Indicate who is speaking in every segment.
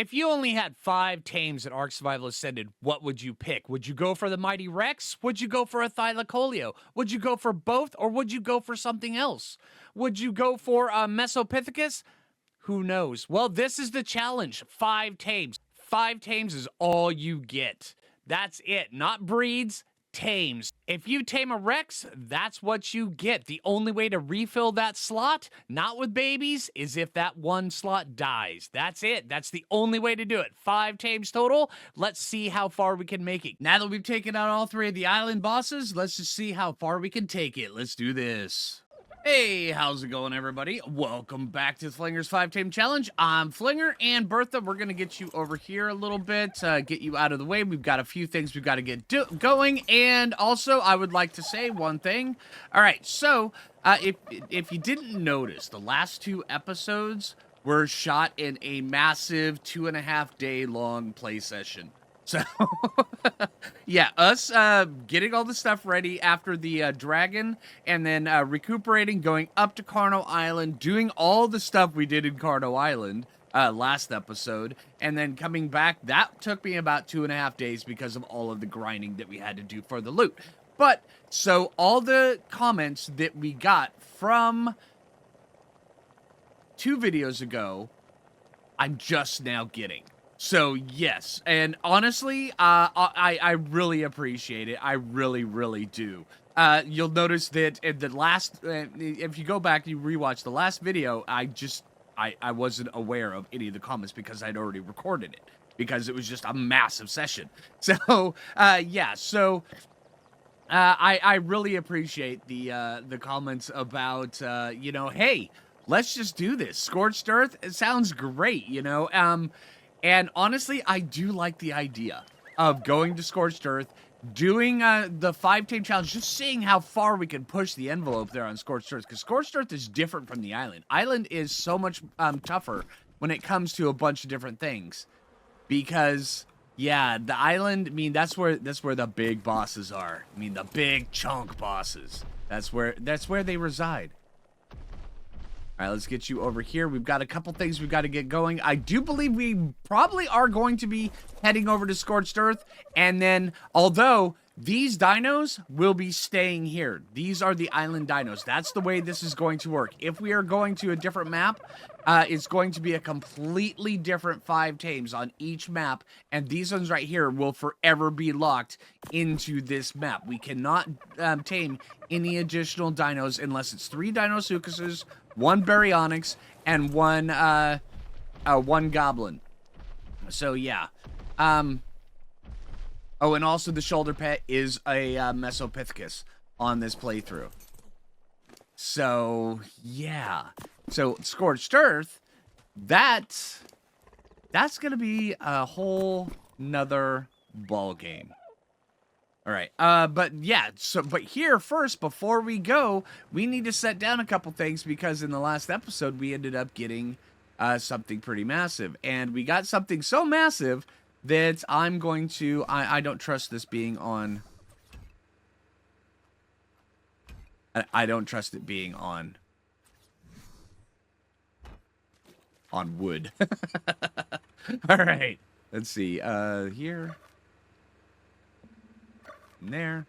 Speaker 1: If you only had 5 tames at Ark Survival Ascended, what would you pick? Would you go for the Mighty Rex? Would you go for a Thylacoleo? Would you go for both, or would you go for something else? Would you go for a Mesopithecus? Who knows? Well, this is the challenge. 5 tames. 5 tames is all you get. That's it. Not breeds, tames. If you tame a Rex, that's what you get. The only way to refill that slot, not with babies, is if that one slot dies. That's it. That's the only way to do it. 5 tames total. Let's see how far we can make it. Now that we've taken out all 3 of the island bosses, let's just see how far we can take it. Let's do this. Hey, how's it going, everybody? Welcome back to Phlinger's 5 Tame Challenge. I'm Phlinger, and Bertha, we're going to get you over here a little bit, get you out of the way. We've got a few things we've got to get going, and also, I would like to say one thing. All right, so, if you didn't notice, the last 2 episodes were shot in a massive 2.5-day-long play session. So, yeah, us getting all the stuff ready after the dragon, and then recuperating, going up to Carno Island, doing all the stuff we did in Carno Island last episode, and then coming back. That took me about 2.5 days because of all of the grinding that we had to do for the loot. But, so all the comments that we got from 2 videos ago, I'm just now getting. So, yes, and honestly, I really appreciate it. I really, really do. You'll notice that in the last, if you go back and you rewatch the last video, I wasn't aware of any of the comments because I'd already recorded it, because it was just a massive session. So, yeah, so, I really appreciate the comments about, you know, hey, let's just do this. Scorched Earth, it sounds great, you know, and honestly, I do like the idea of going to Scorched Earth, doing the 5 Tame Challenge, just seeing how far we can push the envelope there on Scorched Earth, because Scorched Earth is different from the island. Island is so much tougher when it comes to a bunch of different things, because, yeah, the island, I mean, that's where the big bosses are. I mean, the big chunk bosses. That's where they reside. All right, let's get you over here. We've got a couple things we've got to get going. I do believe we probably are going to be heading over to Scorched Earth. And then, although these dinos will be staying here. These are the island dinos. That's the way this is going to work. If we are going to a different map, it's going to be a completely different 5 tames on each map. And these ones right here will forever be locked into this map. We cannot tame any additional dinos unless it's 3 Dinosuchuses, 1 Baryonyx, and one Goblin. So, yeah. Oh, and also the shoulder pet is a Mesopithecus on this playthrough. So, yeah. So, Scorched Earth, that's going to be a whole nother ball game. All right, but yeah, but here first, before we go, we need to set down a couple things, because in the last episode, we ended up getting something pretty massive. And we got something so massive that I'm going to, I don't trust this being on, I don't trust it being on wood. All right, let's see, here. In there.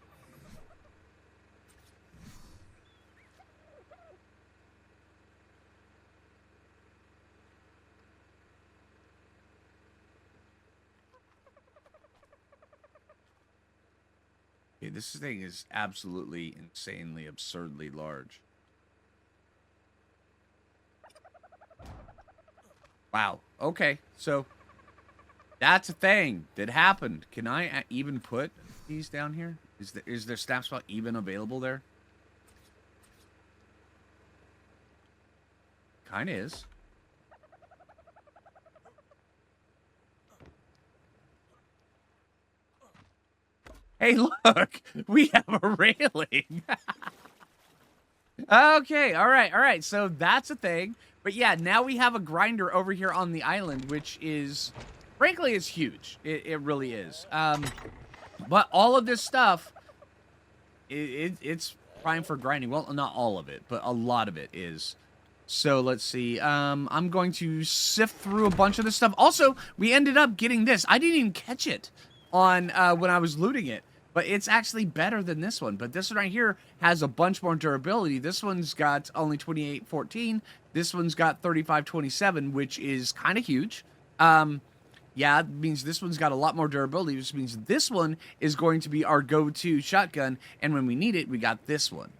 Speaker 1: Okay, this thing is absolutely insanely, absurdly large. Wow. Okay, so that's a thing that happened. Can I even put these down here? Is their snap spot even available there? Kinda is. Hey, look! We have a railing! Okay, alright, so that's a thing. But yeah, now we have a grinder over here on the island, which is, frankly, it's huge. It really is. But all of this stuff, it's prime for grinding. Well, not all of it, but a lot of it is. So let's see. I'm going to sift through a bunch of this stuff. Also, we ended up getting this. I didn't even catch it on when I was looting it, but it's actually better than this one. But this one right here has a bunch more durability. This one's got only 2814. This one's got 3527, which is kind of huge. Yeah, it means this one's got a lot more durability, which means this one is going to be our go-to shotgun. And when we need it, we got this one.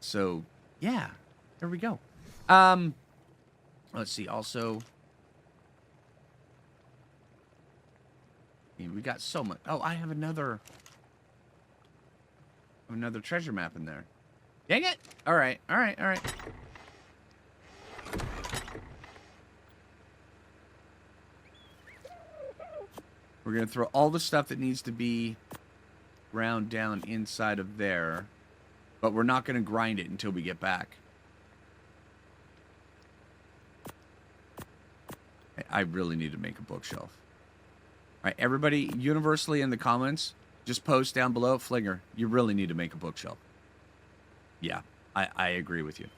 Speaker 1: So yeah, there we go. Let's see. Also, we got so much. Oh, I have another treasure map in there. Dang it! All right, all right, all right. We're gonna throw all the stuff that needs to be ground down inside of there, but we're not gonna grind it until we get back. I really need to make a bookshelf. All right, everybody, universally in the comments, just post down below, Phlinger, you really need to make a bookshelf. Yeah, I agree with you.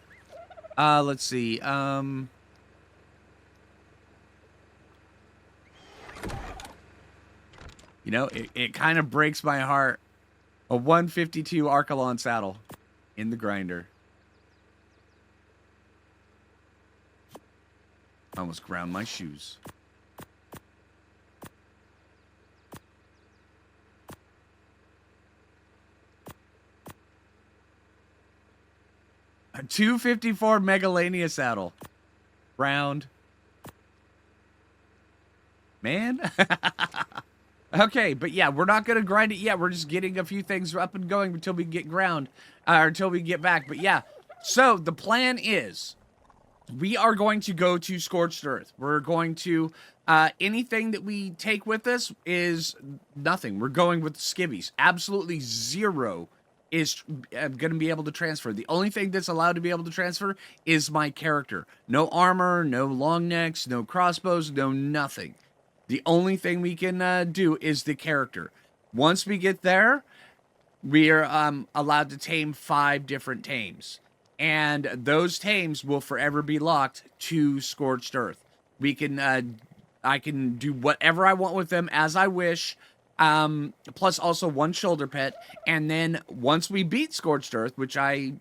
Speaker 1: Let's see. You know, it kind of breaks my heart. A 152 Archelon saddle in the grinder. I almost ground my shoes. A 254 Megalania saddle. Ground. Man. Okay, but yeah, we're not going to grind it yet. We're just getting a few things up and going until we get ground. Or until we get back. But yeah, so the plan is we are going to go to Scorched Earth. We're going to, anything that we take with us is nothing. We're going with skibbies. Absolutely zero is going to be able to transfer. The only thing that's allowed to be able to transfer is my character. No armor, no long necks, no crossbows, no nothing. The only thing we can do is the character. Once we get there, we are allowed to tame 5 different tames. And those tames will forever be locked to Scorched Earth. We can, I can do whatever I want with them as I wish. Plus also 1 shoulder pet. And then once we beat Scorched Earth, which I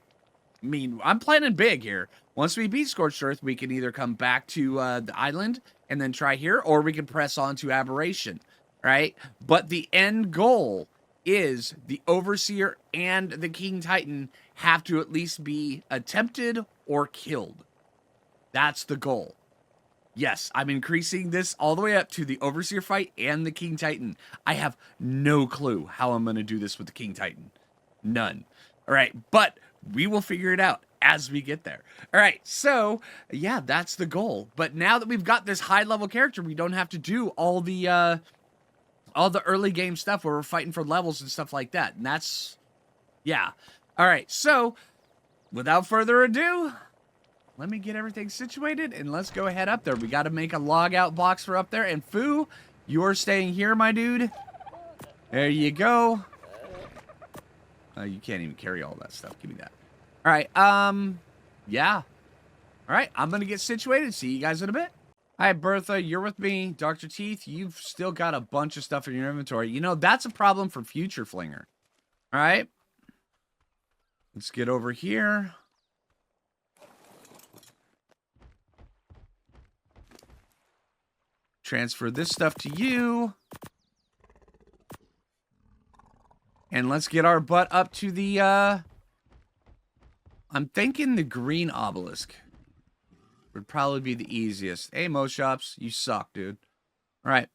Speaker 1: mean, I'm planning big here. Once we beat Scorched Earth, we can either come back to the island and then try here, or we can press on to Aberration, right? But the end goal is the Overseer and the King Titan have to at least be attempted or killed. That's the goal. Yes, I'm increasing this all the way up to the Overseer fight and the King Titan. I have no clue how I'm going to do this with the King Titan. None. All right, but we will figure it out as we get there. All right, so yeah, that's the goal. But now that we've got this high-level character, we don't have to do all the early game stuff where we're fighting for levels and stuff like that. And that's, yeah. All right, so without further ado, let me get everything situated and let's go ahead up there. We got to make a log out box for up there. And Phoo, you're staying here, my dude. There you go. You can't even carry all that stuff. Give me that. All right, yeah. All right, I'm going to get situated. See you guys in a bit. Hi, Bertha, you're with me. Dr. Teeth, you've still got a bunch of stuff in your inventory. You know, that's a problem for future Phlinger. All right. Let's get over here. Transfer this stuff to you. And let's get our butt up to the, I'm thinking the green obelisk would probably be the easiest. Hey, Mo Shops, you suck, dude. All right.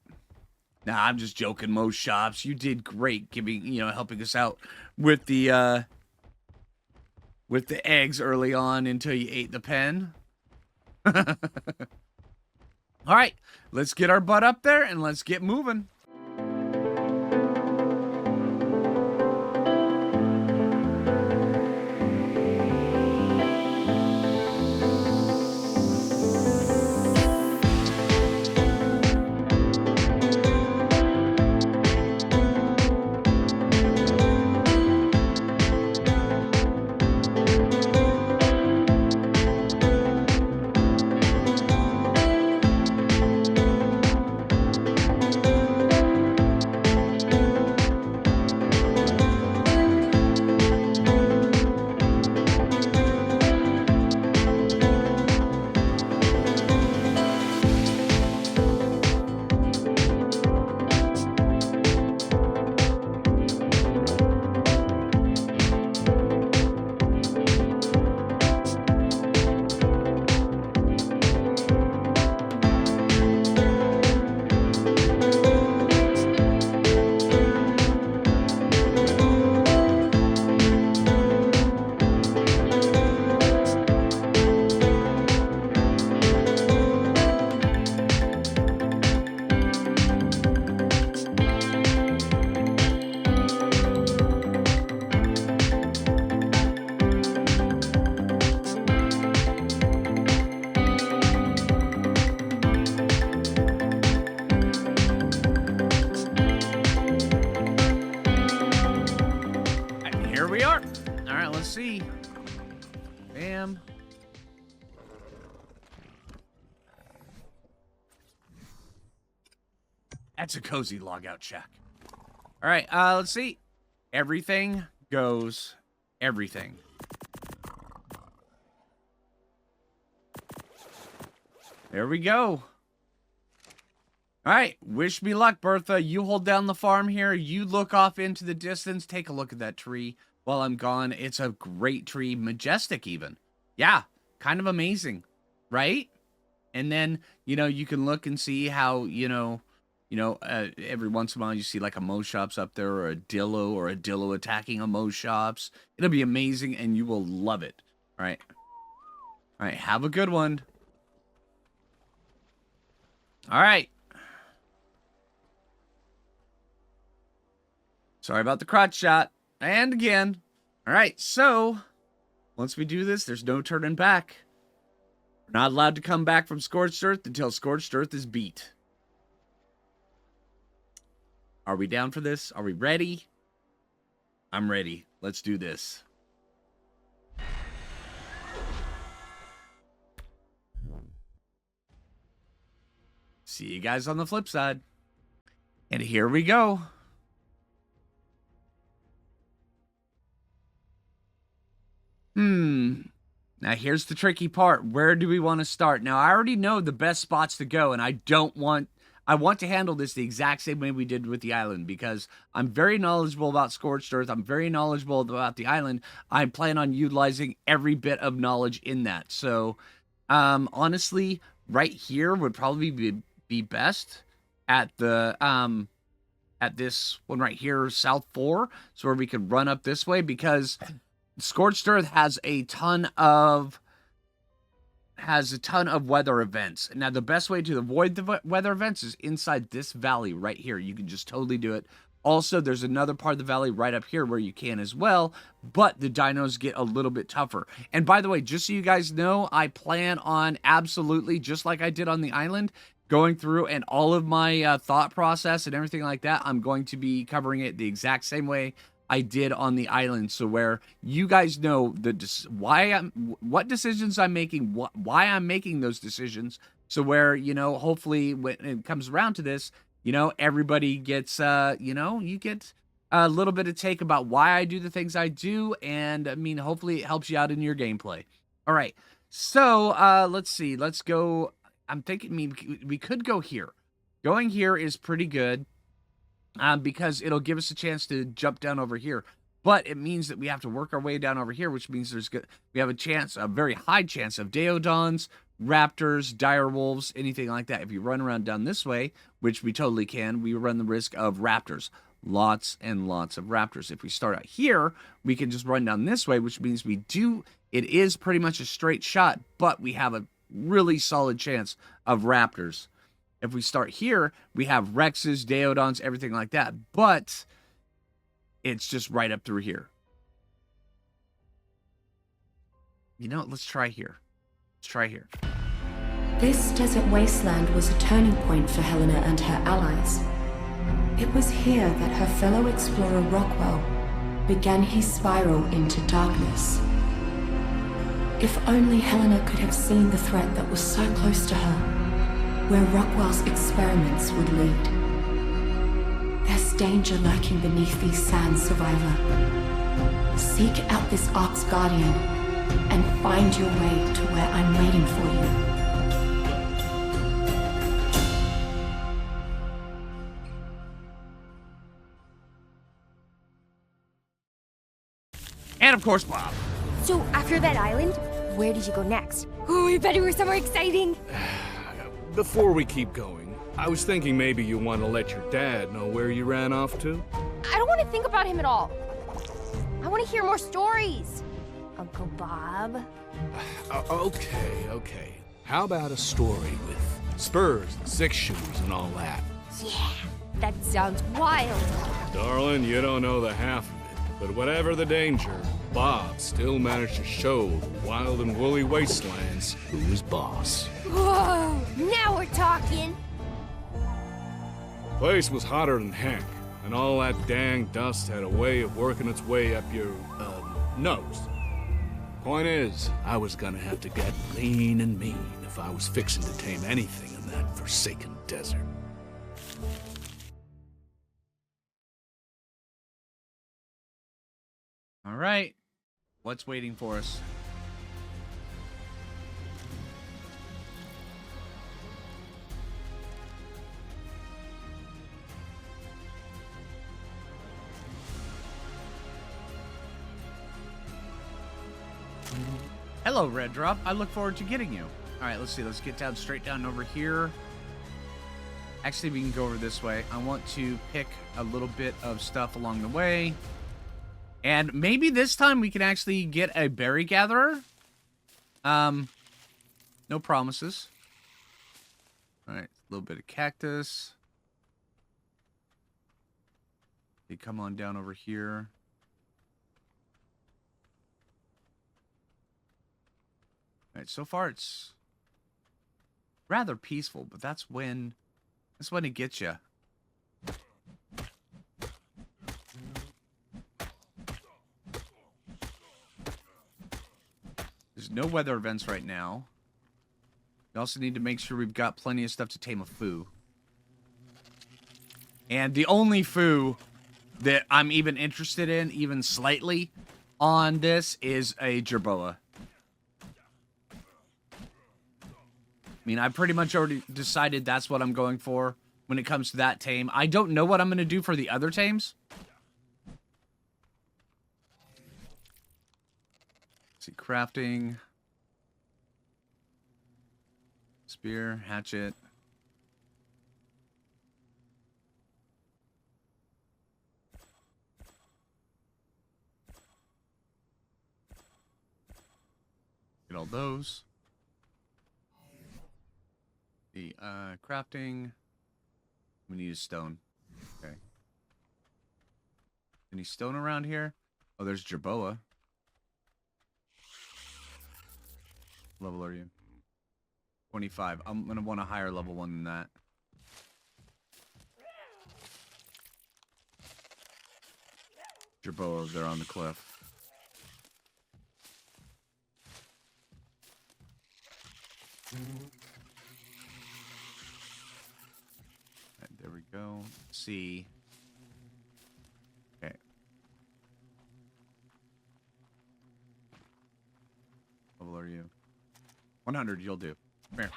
Speaker 1: Nah, I'm just joking, Mo Shops. You did great giving, helping us out with the eggs early on until you ate the pen. All right, let's get our butt up there and let's get moving. see. Bam. That's a cozy logout check. All right, let's see. Everything goes everything. There we go. All right, wish me luck, Bertha. You hold down the farm here. You look off into the distance. Take a look at that tree while I'm gone. It's a great tree, majestic even. Yeah, kind of amazing, right? And then, you know, you can look and see how, every once in a while you see like a Mo Shops up there or a Dillo attacking a Mo Shops. It'll be amazing and you will love it. All right. All right, have a good one. All right. Sorry about the crotch shot. And again. All right, so once we do this, there's no turning back. We're not allowed to come back from Scorched Earth until Scorched Earth is beat. Are we down for this? Are we ready? I'm ready. Let's do this. See you guys on the flip side. And here we go. Now here's the tricky part. Where do we want to start? Now I already know the best spots to go, and I want to handle this the exact same way we did with the island, because I'm very knowledgeable about Scorched Earth. I'm very knowledgeable about the island. I plan on utilizing every bit of knowledge in that. So, honestly, right here would probably be best at the at this one right here, South 4, so where we could run up this way, because Scorched Earth has a ton of weather events. Now, the best way to avoid the weather events is inside this valley right here. You can just totally do it. Also, there's another part of the valley right up here where you can as well, but the dinos get a little bit tougher. And by the way, just so you guys know, I plan on absolutely, just like I did on the island, going through and all of my thought process and everything like that, I'm going to be covering it the exact same way I did on the island, so where you guys know what decisions I'm making, why I'm making those decisions, so where, hopefully when it comes around to this, everybody gets, you get a little bit of take about why I do the things I do, and I mean, hopefully it helps you out in your gameplay. All right, so let's see, let's go. I'm thinking, we could go here. Going here is pretty good. Because it'll give us a chance to jump down over here. But it means that we have to work our way down over here, which means we have a very high chance of Daeodons, Raptors, Direwolves, anything like that. If you run around down this way, which we totally can, we run the risk of Raptors. Lots and lots of Raptors. If we start out here, we can just run down this way, which means it is pretty much a straight shot, but we have a really solid chance of Raptors. If we start here, we have Rexes, Daeodons, everything like that. But it's just right up through here. Let's try here. Let's try here.
Speaker 2: This desert wasteland was a turning point for Helena and her allies. It was here that her fellow explorer Rockwell began his spiral into darkness. If only Helena could have seen the threat that was so close to her, where Rockwell's experiments would lead. There's danger lurking beneath these sands, survivor. Seek out this Ark's guardian and find your way to where I'm waiting for you.
Speaker 1: And of course, Bob.
Speaker 3: So after that island, where did you go next? Oh, I bet it was somewhere exciting.
Speaker 4: Before we keep going, I was thinking maybe you want to let your dad know where you ran off to.
Speaker 3: I don't want to think about him at all. I want to hear more stories. Uncle Bob.
Speaker 4: Okay. How about a story with spurs and six shoes and all that?
Speaker 3: Yeah, that sounds wild.
Speaker 4: Darling, you don't know the half of it, but whatever the danger, Bob still managed to show the wild and woolly wastelands who was boss.
Speaker 3: Whoa, now we're talking.
Speaker 4: Place was hotter than heck, and all that dang dust had a way of working its way up your, nose. Point is, I was gonna have to get lean and mean if I was fixing to tame anything in that forsaken desert.
Speaker 1: All right. What's waiting for us? Hello, Red Drop. I look forward to getting you. All right, let's see. Let's get down straight down over here. Actually, we can go over this way. I want to pick a little bit of stuff along the way. And maybe this time we can actually get a berry gatherer. No promises. All right, a little bit of cactus. They come on down over here. All right, so far it's rather peaceful, but that's when it gets you. There's no weather events right now. We also need to make sure we've got plenty of stuff to tame a Phoo. And the only Phoo that I'm even interested in, even slightly, on this is a jerboa. I mean, I pretty much already decided that's what I'm going for when it comes to that tame. I don't know what I'm going to do for the other tames. Let's see, crafting. Spear, hatchet. Get all those. The crafting. We need a stone. Okay. Any stone around here? Oh, there's jerboa. Level are you? 25. I'm gonna want a higher level one than that. Jerboa, they're on the cliff. Right, there we go. Let's see. Okay. What level are you? 100, you'll do. Come here.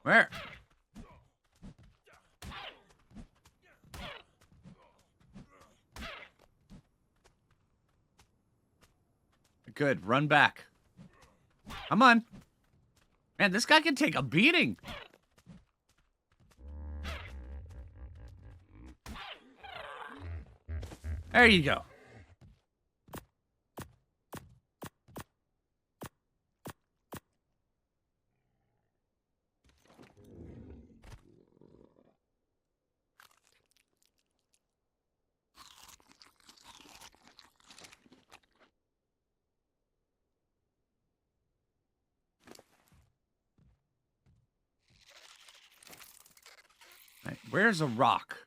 Speaker 1: Where? Good. Run back. Come on. Man, this guy can take a beating. There you go. Where's a rock?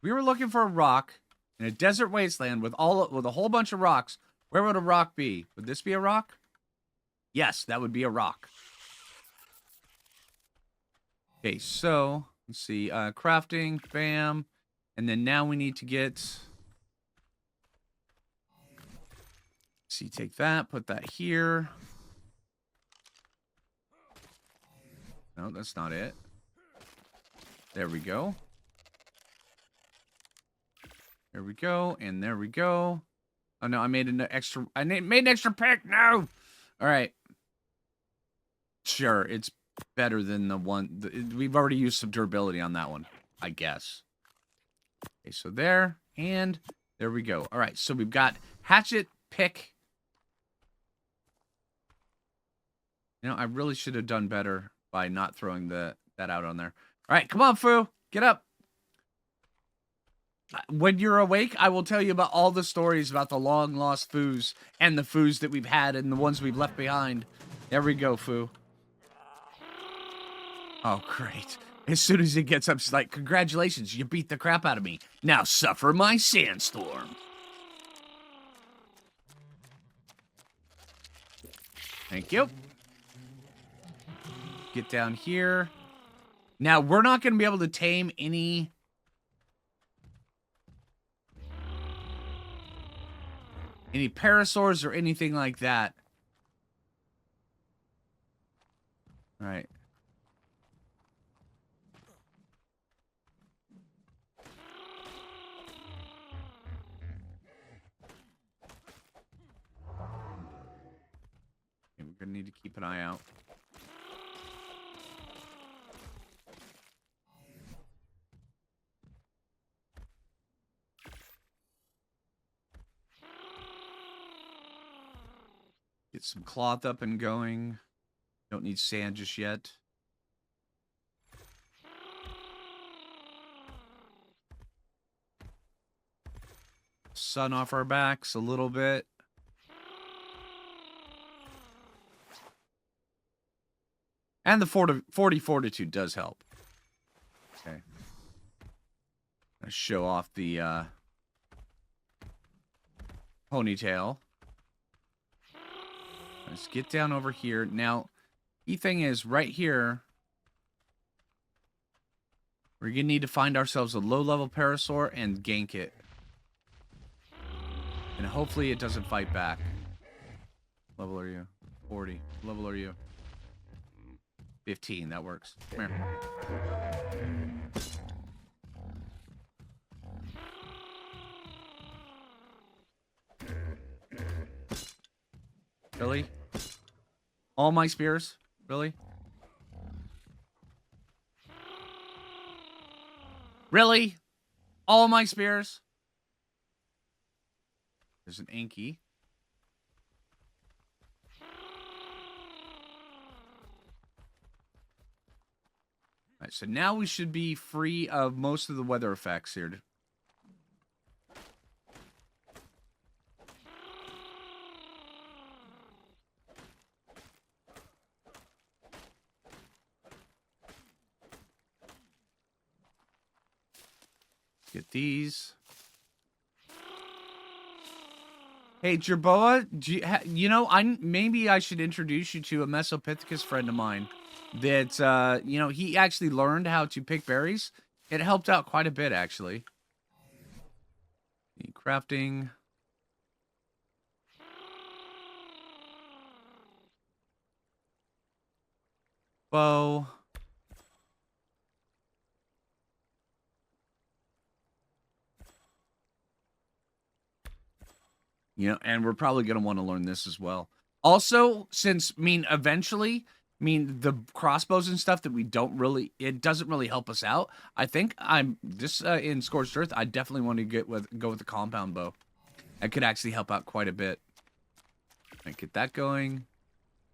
Speaker 1: We were looking for a rock in a desert wasteland with a whole bunch of rocks. Where would a rock be? Would this be a rock? Yes, that would be a rock. Okay, so let's see. Crafting, bam. And then now we need to get... Let's see, take that, put that here. No, that's not it. There we go. There we go, and there we go. Oh no, I made an extra pick. No. All right. Sure, it's better than the one we've already used some durability on that one, I guess. Okay, so there and there we go. All right, so we've got hatchet, pick. You know, I really should have done better by not throwing that out on there. All right, come on, Phoo. Get up. when you're awake, I will tell you about all the stories about the long-lost Phoos and the Phoos that we've had and the ones we've left behind. There we go, Phoo. Oh, great. As soon as he gets up, she's like, congratulations, you beat the crap out of me. Now suffer my sandstorm. Thank you. Get down here. Now, we're not going to be able to tame any... parasaurs or anything like that. All right. Okay, we're gonna need to keep an eye out. Get some cloth up and going. Don't need sand just yet. Sun off our backs a little bit. And the 40 fortitude does help. Okay. Let's show off the ponytail. Let's get down over here. Now, key thing is, right here, we're going to need to find ourselves a low-level parasaur and gank it. And hopefully it doesn't fight back. Level are you? 40. Level are you? 15. That works. Come here. Really? All my spears? Really? Really? All my spears? There's an Anki. Alright, so now we should be free of most of the weather effects here. Get these. Hey, Jerboa, you know, maybe I should introduce you to a Mesopithecus friend of mine that, you know, he actually learned how to pick berries. It helped out quite a bit, actually. Crafting. Bow. You know, and we're probably going to want to learn this as well. Also, since, eventually, the crossbows and stuff that we don't really, it doesn't really help us out. I think in Scorched Earth, I definitely want to go with the compound bow. That could actually help out quite a bit. Right, get that going.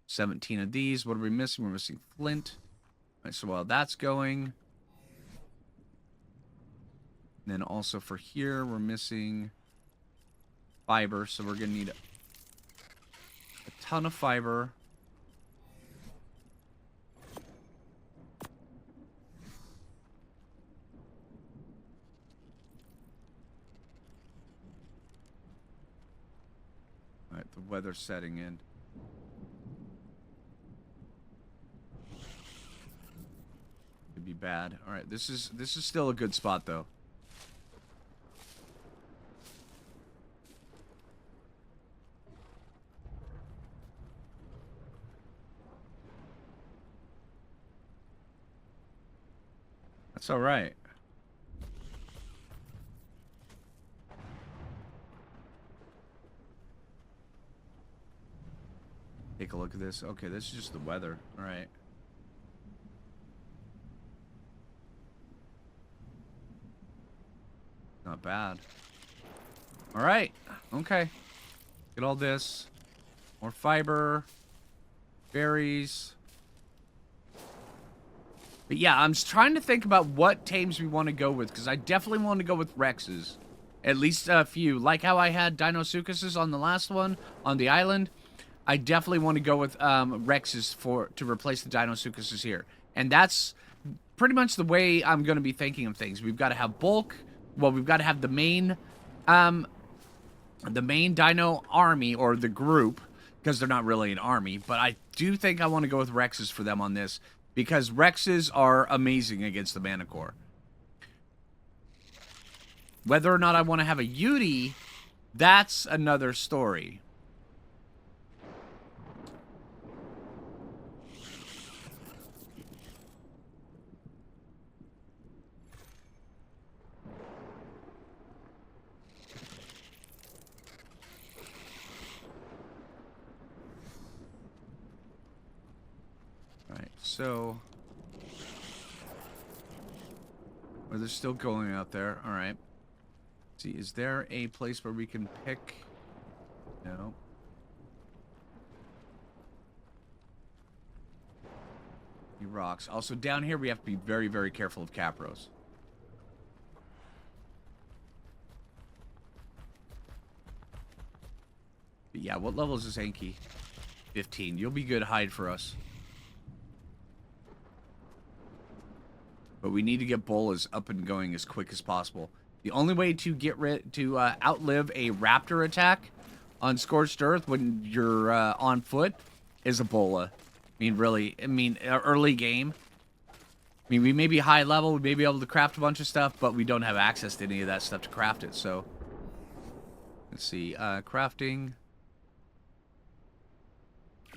Speaker 1: 17 of these. What are we missing? We're missing flint. All right, so while that's going. And then also for here, we're missing fiber, so we're gonna need a ton of fiber. All right, the weather's setting in. Could be bad. All right, this is still a good spot though. That's all right. Take a look at this. Okay, this is just the weather. All right. Not bad. All right. Okay. Get all this. More fiber. Berries. But yeah, I'm just trying to think about what tames we want to go with, because I definitely want to go with Rexes. At least a few. Like how I had Dinosuchuses on the last one, on the island. I definitely want to go with Rexes to replace the Dinosuchuses here. And that's pretty much the way I'm going to be thinking of things. We've got to have bulk. Well, we've got to have the main dino army, or the group, because they're not really an army. But I do think I want to go with Rexes for them on this, because Rexes are amazing against the Manticore. Whether or not I want to have a Yudi, that's another story. Alright, so... Or they're still going out there. Alright. See, is there a place where we can pick? No. Any rocks. Also, down here we have to be very, very careful of Capros. But yeah, what level is this Anki? 15. You'll be good hide for us. But we need to get Bolas up and going as quick as possible. The only way to outlive a raptor attack on Scorched Earth when you're on foot is a bola. Early game. I mean, we may be high level, we may be able to craft a bunch of stuff, but we don't have access to any of that stuff to craft it, so... Let's see, crafting...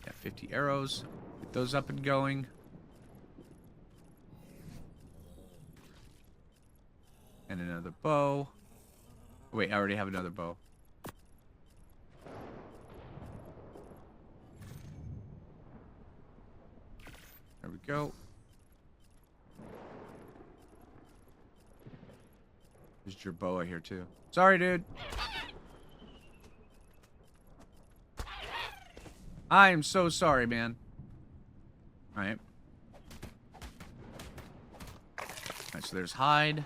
Speaker 1: Yeah, 50 arrows. Get those up and going. And another bow. Wait, I already have another bow. There we go. There's your boa here too. Sorry, dude. I am so sorry, man. Alright. Alright, so there's hide.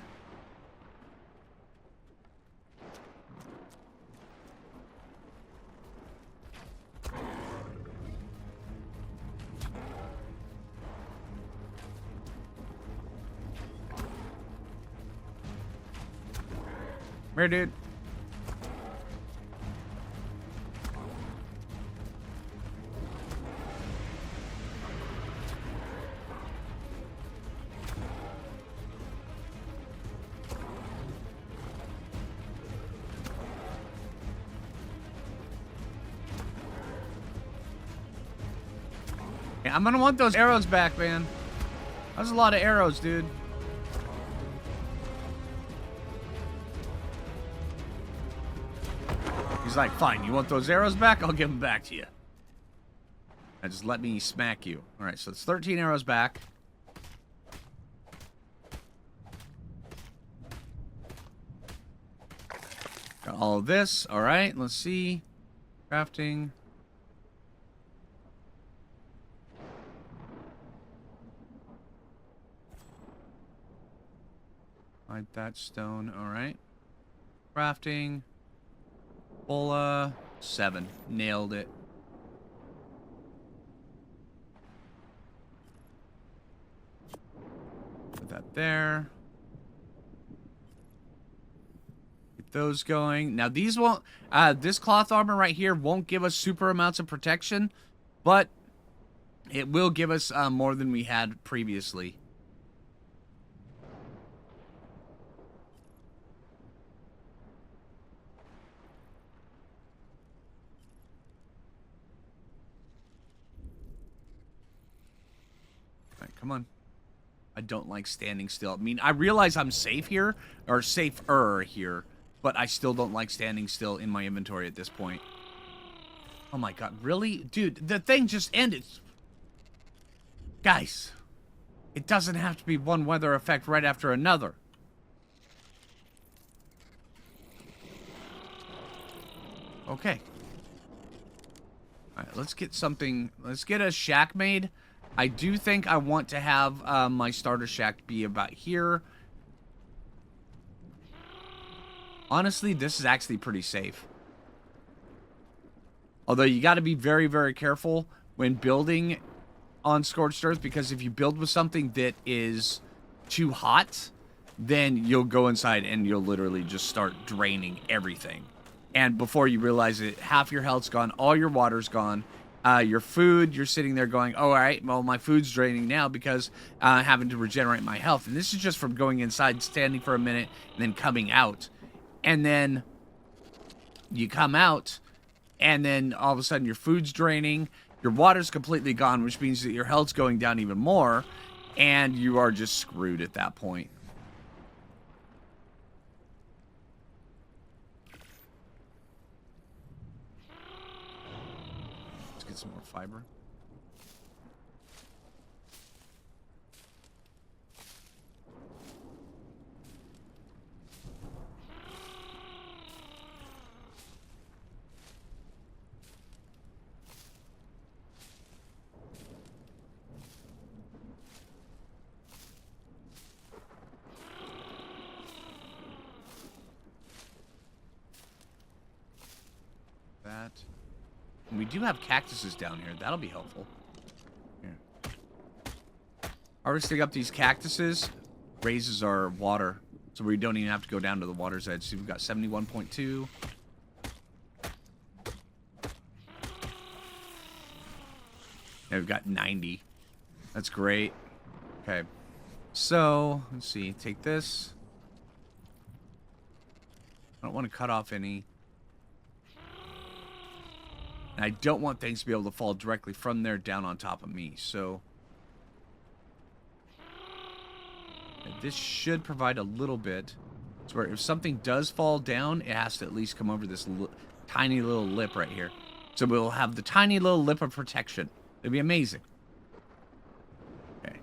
Speaker 1: Where, dude? Yeah, I'm gonna want those arrows back, man. That was a lot of arrows, dude. He's like, fine, you want those arrows back? I'll give them back to you. Now just let me smack you. Alright, so it's 13 arrows back. Got all of this. Alright, let's see. Crafting. Hide that stone. Alright. Crafting. Bola, 7. Nailed it. Put that there. Get those going. Now these won't, this cloth armor right here won't give us super amounts of protection, but it will give us more than we had previously. Come on. I don't like standing still. I mean, I realize I'm safe here, or safer here, but I still don't like standing still in my inventory at this point. Oh my god, really? Dude, the thing just ended. Guys, it doesn't have to be one weather effect right after another. Okay. Alright, let's get something. Let's get a shack made. I do think I want to have my starter shack be about here. Honestly, this is actually pretty safe. Although you got to be very, very careful when building on scorched earth, because if you build with something that is too hot, then you'll go inside and you'll literally just start draining everything. And before you realize it, half your health's gone, all your water's gone. Your food, you're sitting there going, oh, all right, well, my food's draining now because having to regenerate my health. And this is just from going inside, standing for a minute, and then coming out. And then you come out, and then all of a sudden your food's draining, your water's completely gone, which means that your health's going down even more, and you are just screwed at that point. Let's get some more fiber. That. And we do have cactuses down here. That'll be helpful. Here. Harvesting up these cactuses raises our water, so we don't even have to go down to the water's edge. See, we've got 71.2. And we've got 90. That's great. Okay. So, let's see. Take this. I don't want to cut off any. And I don't want things to be able to fall directly from there down on top of me. So this should provide a little bit. So where if something does fall down, it has to at least come over this tiny little lip right here. So we'll have the tiny little lip of protection. It'd be amazing. Okay.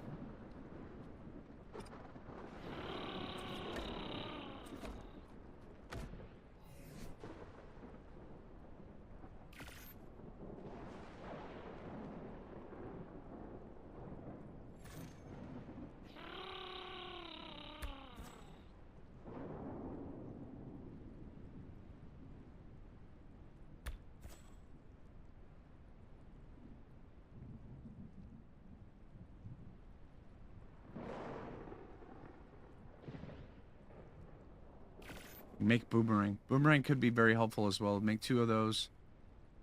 Speaker 1: Make boomerang. Boomerang could be very helpful as well. Make 2 of those.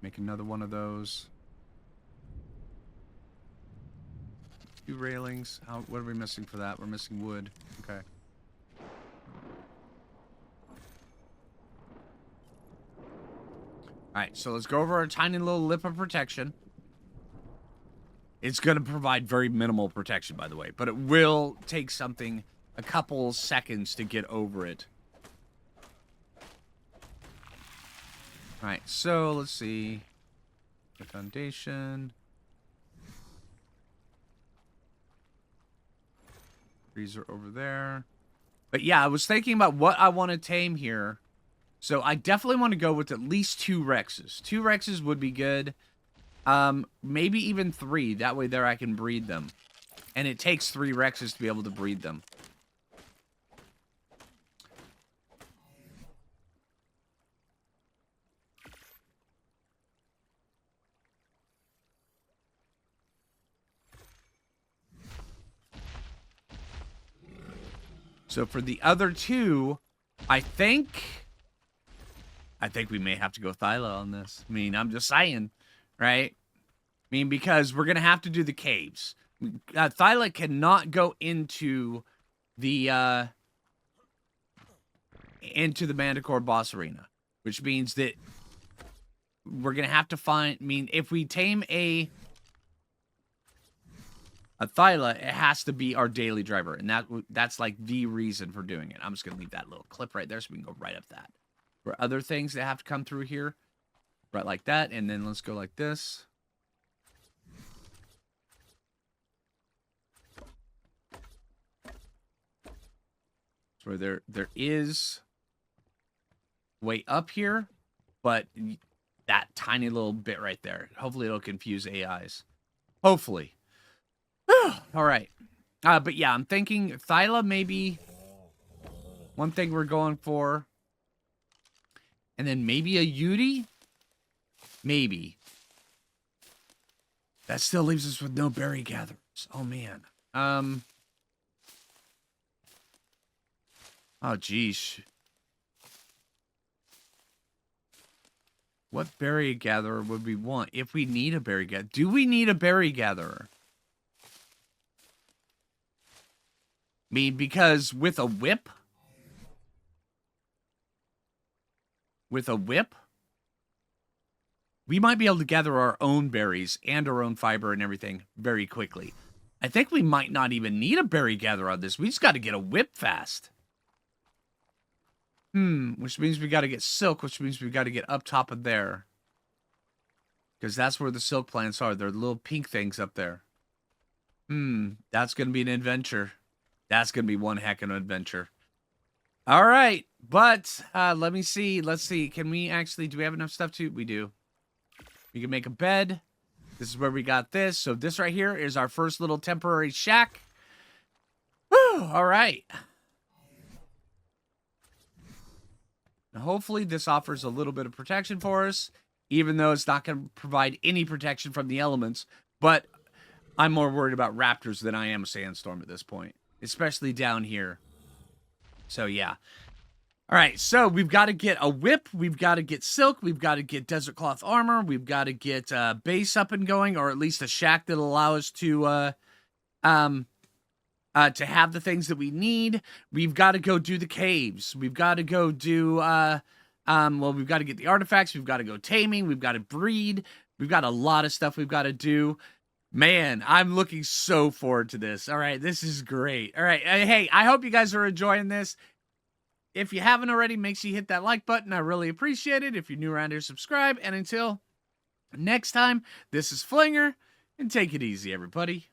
Speaker 1: Make another one of those. 2 railings. What are we missing for that? We're missing wood. Okay. Alright, so let's go over our tiny little lip of protection. It's going to provide very minimal protection, by the way. But it will take something a couple seconds to get over it. Alright, so let's see. The foundation. Freezer over there. But yeah, I was thinking about what I want to tame here. So I definitely want to go with at least 2 Rexes. 2 Rexes would be good. Maybe even 3. That way there I can breed them. And it takes 3 Rexes to be able to breed them. So for the other 2, I think we may have to go Thyla on this. I mean, I'm just saying, right? I mean, because we're going to have to do the caves. Thyla cannot go into the Manticore boss arena, which means that we're going to have to find, I mean, if we tame a Thyla, it has to be our daily driver, and that's like the reason for doing it. I'm just going to leave that little clip right there so we can go right up that. For other things that have to come through here, right like that, and then let's go like this. So there is way up here, but that tiny little bit right there, hopefully it'll confuse AIs. Hopefully. All right. But yeah, I'm thinking Thyla maybe one thing we're going for. And then maybe a Yudi? Maybe. That still leaves us with no berry gatherers. Oh, man. Oh, geez. What berry gatherer would we want if we need a berry gatherer? Do we need a berry gatherer? I mean, because with a whip? With a whip? We might be able to gather our own berries and our own fiber and everything very quickly. I think we might not even need a berry gatherer on this. We just got to get a whip fast. Which means we got to get silk, which means we got to get up top of there. Because that's where the silk plants are. They're little pink things up there. That's going to be an adventure. That's going to be one heck of an adventure. All right, but let me see. Let's see. Can we actually, do we have enough stuff to? We do. We can make a bed. This is where we got this. So this right here is our first little temporary shack. Whew, all right. Now, hopefully this offers a little bit of protection for us, even though it's not going to provide any protection from the elements. But I'm more worried about raptors than I am a sandstorm at this point, especially down here. So, yeah. All right, so we've got to get a whip. We've got to get silk. We've got to get desert cloth armor. We've got to get base up and going, or at least a shack that'll allow us to have the things that we need. We've got to go do the caves. We've got to go do, well, we've got to get the artifacts. We've got to go taming. We've got to breed. We've got a lot of stuff we've got to do. Man, I'm looking so forward to this. All right, this is great. All right, hey, I hope you guys are enjoying this. If you haven't already, make sure you hit that like button. I really appreciate it. If you're new around here, subscribe. And until next time, this is Phlinger, and take it easy, everybody.